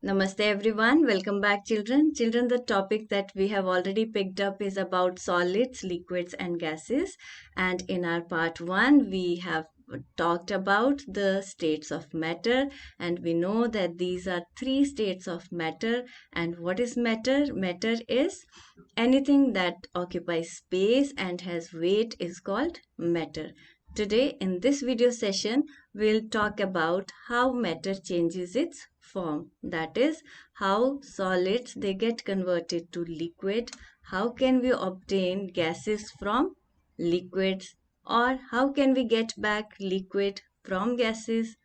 Namaste everyone. Welcome back children. Children, the topic that we have already picked up is about solids, liquids and gases. And in our part 1, we have talked about the states of matter, and we know that these are 3 states of matter. And what is matter? Matter is anything that occupies space and has weight is called matter. Today in this video session, we'll talk about how matter changes its form. That is, how solids they get converted to liquid, how can we obtain gases from liquids, or how can we get back liquid from gases,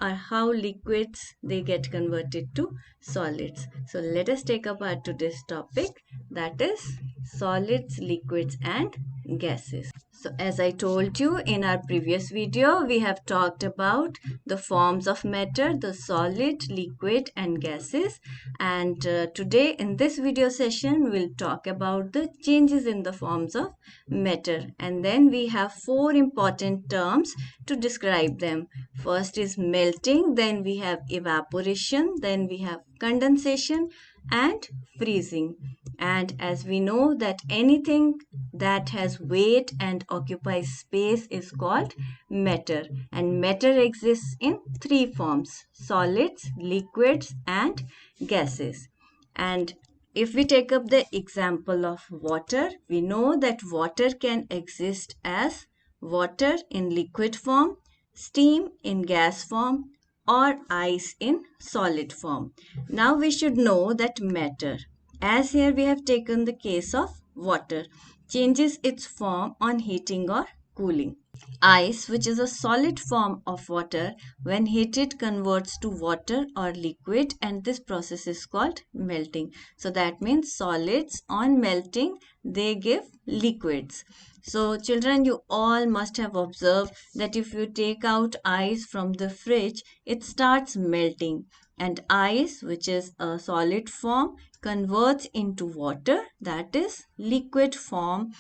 or how liquids they get converted to solids. So let us take up our today's topic, that is solids, liquids and gases. So as I told you in our previous video, we have talked about the forms of matter, the solid, liquid and gases. And today in this video session, we'll talk about the changes in the forms of matter. And then we have 4 important terms to describe them. First is melting, then we have evaporation, then we have condensation and freezing. And as we know that anything that has weight and occupies space is called matter. And matter exists in 3 forms: solids, liquids and gases. And if we take up the example of water, we know that water can exist as water in liquid form, steam in gas form, or ice in solid form. Now we should know that matter, as here we have taken the case of water, changes its form on heating or cooling. Ice, which is a solid form of water, when heated converts to water or liquid, and this process is called melting. So that means solids on melting, they give liquids. So children, you all must have observed that if you take out ice from the fridge, it starts melting, and ice, which is a solid form, converts into water, that is liquid form,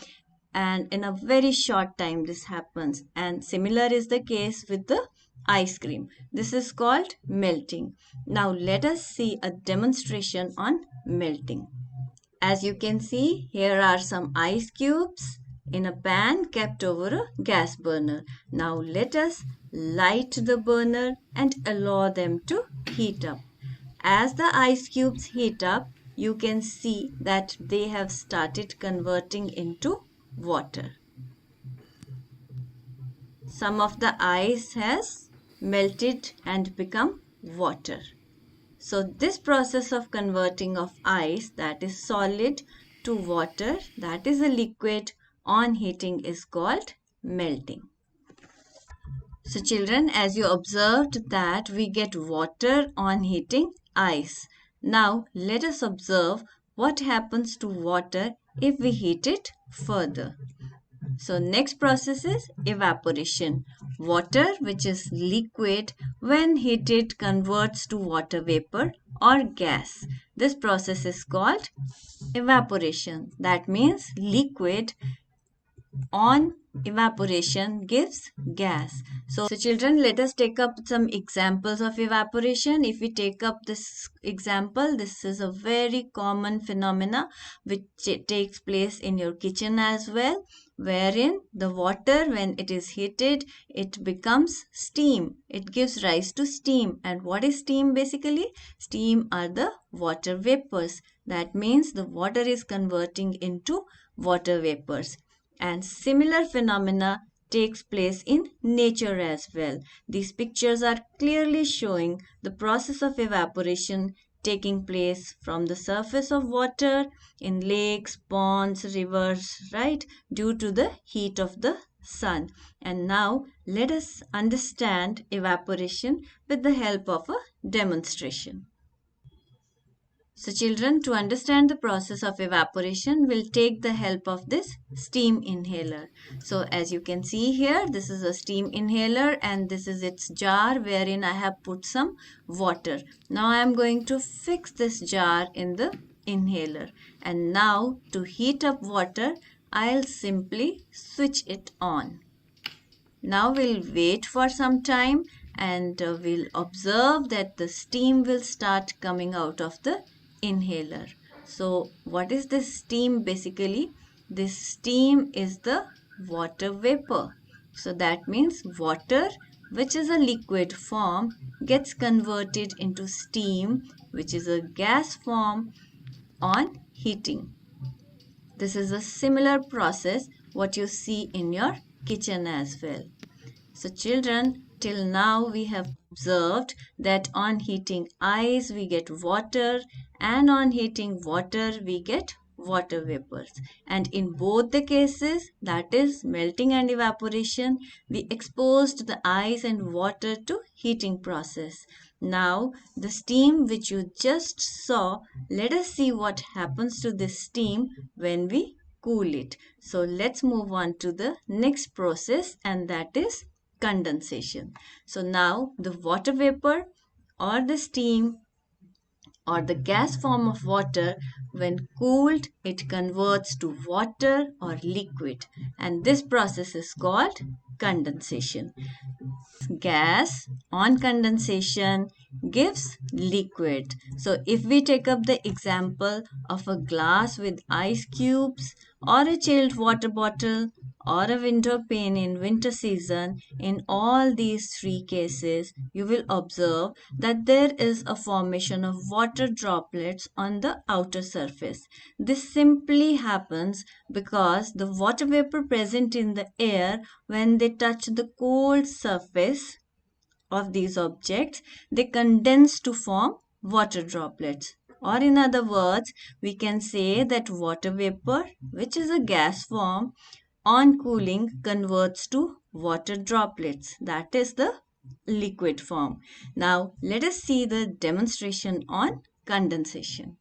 and in a very short time this happens. And similar is the case with the ice cream. This is called melting. Now let us see a demonstration on melting. As you can see, here are some ice cubes in a pan kept over a gas burner. Now let us light the burner and allow them to heat up. As the ice cubes heat up, you can see that they have started converting into water. Some of the ice has melted and become water. So this process of converting of ice, that is solid, to water, that is a liquid, on heating is called melting. So children, as you observed that we get water on heating ice. Now let us observe what happens to water if we heat it further. So next process is evaporation. Water, which is liquid, when heated converts to water vapor or gas. This process is called evaporation. That means liquid on evaporation gives gas. So children, let us take up some examples of evaporation. If we take up this example, this is a very common phenomena which takes place in your kitchen as well, wherein the water, when it is heated, it becomes steam. It gives rise to steam. And what is steam basically? Steam are the water vapors. That means the water is converting into water vapors. And similar phenomena takes place in nature as well. These pictures are clearly showing the process of evaporation taking place from the surface of water in lakes, ponds, rivers, right, due to the heat of the sun. And now let us understand evaporation with the help of a demonstration. So children, to understand the process of evaporation, we'll take the help of this steam inhaler. So as you can see here, this is a steam inhaler and this is its jar wherein I have put some water. Now I am going to fix this jar in the inhaler. And now to heat up water, I'll simply switch it on. Now we'll wait for some time, and we'll observe that the steam will start coming out of the inhaler. So what is this steam basically? This steam is the water vapor. So that means water, which is a liquid form, gets converted into steam, which is a gas form, on heating. This is a similar process what you see in your kitchen as well. So children, till now we have observed that on heating ice we get water, and on heating water we get water vapors. And in both the cases, that is melting and evaporation, we exposed the ice and water to heating process. Now the steam which you just saw, let us see what happens to this steam when we cool it. So let's move on to the next process, and that is condensation. So now the water vapor or the steam or the gas form of water, when cooled, it converts to water or liquid, and this process is called condensation. Gas on condensation gives liquid. So if we take up the example of a glass with ice cubes, or a chilled water bottle, or a window pane in winter season, in all these three cases, you will observe that there is a formation of water droplets on the outer surface. This simply happens because the water vapor present in the air, when they touch the cold surface of these objects, they condense to form water droplets. Or in other words, we can say that water vapor, which is a gas form, on cooling converts to water droplets. That is the liquid form. Now let us see the demonstration on condensation.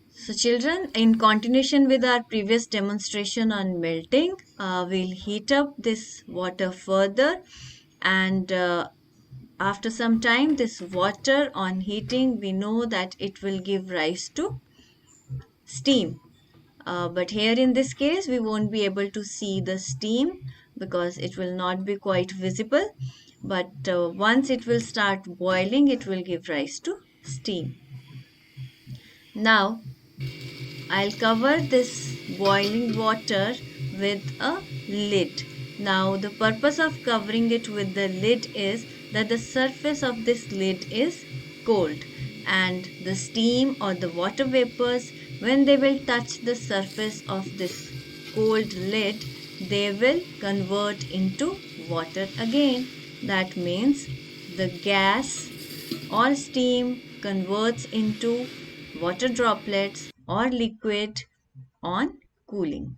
So children, in continuation with our previous demonstration on melting, we'll heat up this water further, and after some time, this water on heating, we know that it will give rise to steam. But here in this case, we won't be able to see the steam because it will not be quite visible. But once it will start boiling, it will give rise to steam. Now, I'll cover this boiling water with a lid. Now, the purpose of covering it with the lid is that the surface of this lid is cold, and the steam or the water vapors, when they will touch the surface of this cold lid, they will convert into water again. That means the gas or steam converts into water droplets or liquid on cooling.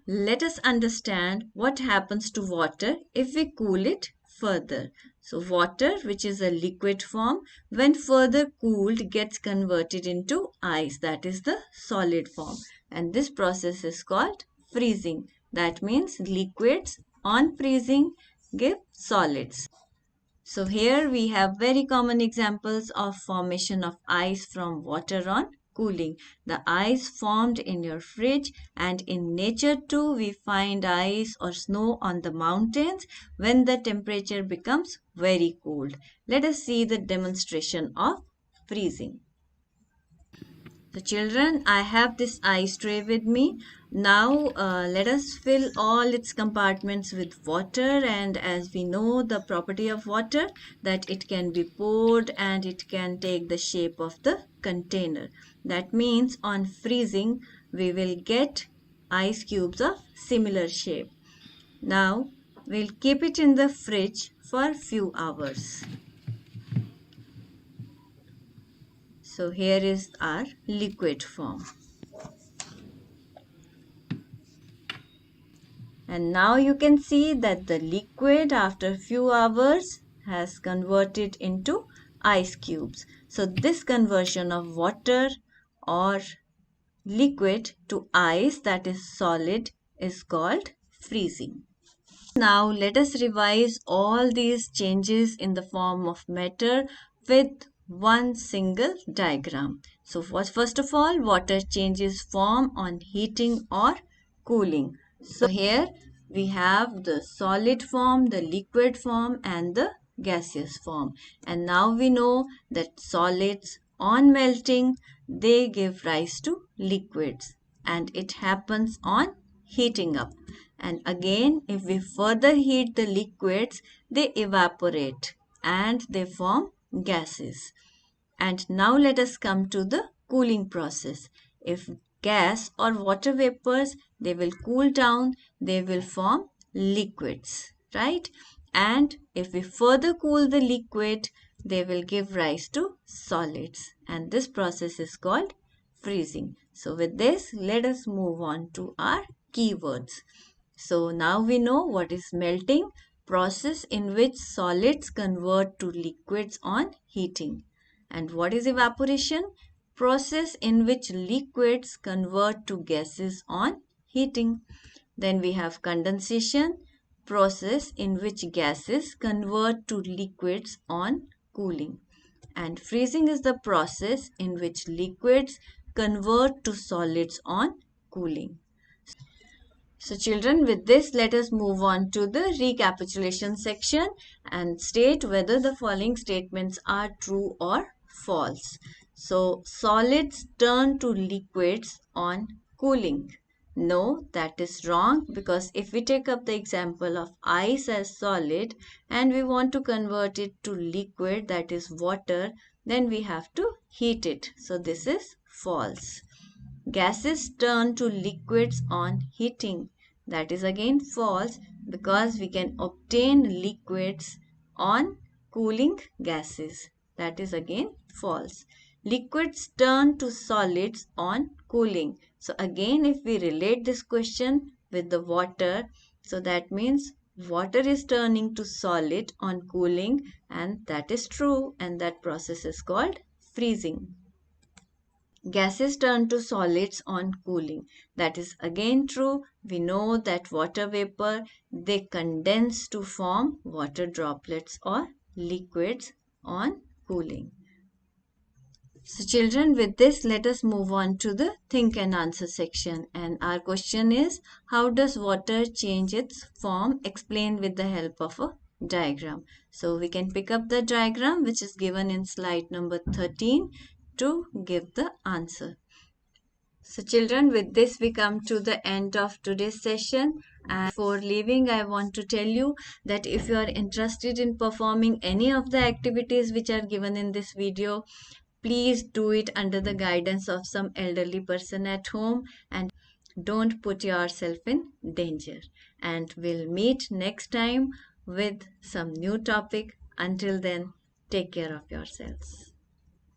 Let us understand what happens to water if we cool it further. So water, which is a liquid form, when further cooled gets converted into ice, that is the solid form, and this process is called freezing. That means liquids on freezing give solids. So here we have very common examples of formation of ice from water on cooling. The ice formed in your fridge, and in nature too we find ice or snow on the mountains when the temperature becomes very cold. Let us see the demonstration of freezing. So children, I have this ice tray with me. Now let us fill all its compartments with water, and as we know the property of water, that it can be poured and it can take the shape of the container. That means on freezing we will get ice cubes of similar shape. Now we'll keep it in the fridge for few hours. So here is our liquid form. And now you can see that the liquid after few hours has converted into ice cubes. So this conversion of water or liquid to ice, that is solid, is called freezing. Now let us revise all these changes in the form of matter with one single diagram. So first of all, water changes form on heating or cooling. So here we have the solid form, the liquid form, and the gaseous form. And now we know that solids on melting, they give rise to liquids, and it happens on heating up. And again, if we further heat the liquids, they evaporate and they form gases. And now let us come to the cooling process. If gas or water vapors, they will cool down, they will form liquids, right? And if we further cool the liquid, they will give rise to solids. And this process is called freezing. So with this, let us move on to our keywords. So now we know what is melting, process in which solids convert to liquids on heating. And what is evaporation? Process in which liquids convert to gases on heating. Then we have condensation, process in which gases convert to liquids on cooling. And freezing is the process in which liquids convert to solids on cooling. So children, with this, let us move on to the recapitulation section and state whether the following statements are true or false. So solids turn to liquids on cooling. No, that is wrong, because if we take up the example of ice as solid and we want to convert it to liquid, that is water, then we have to heat it. So this is false. Gases turn to liquids on heating. That is again false, because we can obtain liquids on cooling gases. That is again false. Liquids turn to solids on cooling. So again, if we relate this question with the water, so that means water is turning to solid on cooling, and that is true, and that process is called freezing. Gases turn to solids on cooling. That is again true. We know that water vapor, they condense to form water droplets or liquids on cooling. So children, with this, let us move on to the think and answer section. And our question is, how does water change its form? Explain with the help of a diagram. So we can pick up the diagram which is given in slide number 13 to give the answer. So children, with this we come to the end of today's session, and before leaving I want to tell you that if you are interested in performing any of the activities which are given in this video, please do it under the guidance of some elderly person at home, and don't put yourself in danger. And we'll meet next time with some new topic. Until then, take care of yourselves.